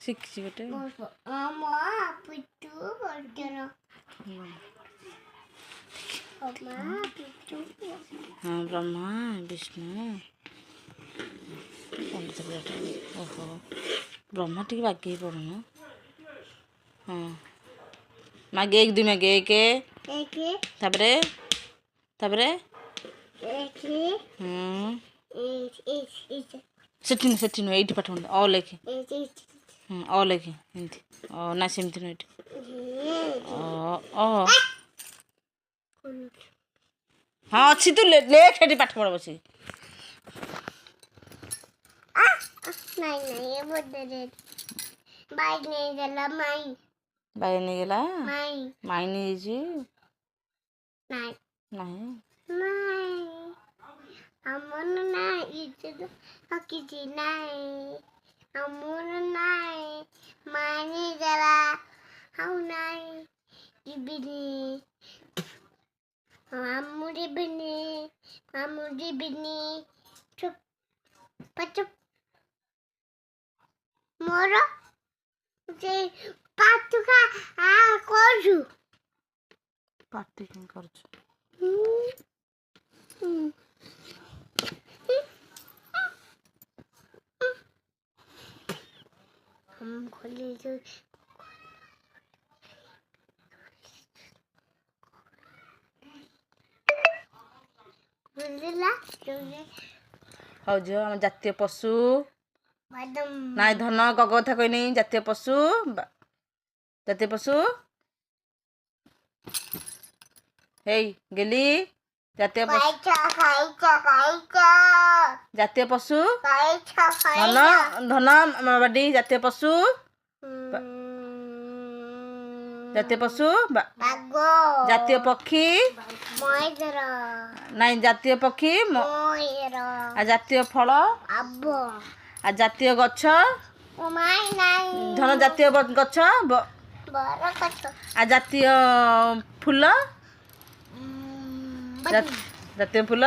ଶିଖିଛି ଗୋଟେ। ହଁ ବ୍ରହ୍ମା ବିଷ୍ଣୁ ଓହୋ ବ୍ରହ୍ମା ଟିକେ ବାଗେଇ ପଡୁନ। ହଁ ମାଗେ ଏକ ଦୁଇ ମାଗେ ଏକ ତାପରେ ତାପରେ ସେଠି ନୁହେଁ ସେଠି ନୁହେଁ ଏଇଠି ପାଠ ପଢ଼ ଅ ଲେଖେ ଅ ଲେଖେ ଏମିତି ନା ସେମିତି ନୁହେଁ ଏଠି ହଁ ଅଛି ତୁ ଲେଖ ଏଠି ପାଠ ପଢ଼ ବସିକି। ବାଇ ନେଇଗଲା ମାଇ ନେଇଯାଇଛି ନାହିଁ ଆମର ନାହିଁ କିଛି ନାହିଁ ଆମର ନାହିଁ ମାନି ଦେଲା ଆଉ ନାହିଁ ଯିବିନି ମୁଁ ଯିବିନି ଚୁପ୍ ଚୁପ୍ ମୋର ସେ ପାତୁକା କରୁଛୁ ପାଟି କାଇଁ କରୁଛୁ ଖୋଲିଛୁ ବୁଝିଲା ହଉ ଝିଅ ଆମ ଜାତୀୟ ପଶୁ ନାଇଁ ଧନ ଗଗ କଥା କହିନି ଜାତୀୟ ପଶୁ ହେଇ ଗେଲି ଜାତୀୟ ପଶୁ ଜାତୀୟ ପଶୁ ଧନ ଧନ ବାଡି ଜାତୀୟ ପଶୁ ଜାତୀୟ ପଶୁ ଜାତୀୟ ପକ୍ଷୀ ନାଇଁ ଜାତୀୟ ପକ୍ଷୀ ଜାତୀୟ ଫଳ ଜାତୀୟ ଗଛ ଧନ ଜାତୀୟ ଗଛ ଜାତୀୟ ଫୁଲ ଜାତୀୟ ଫୁଲ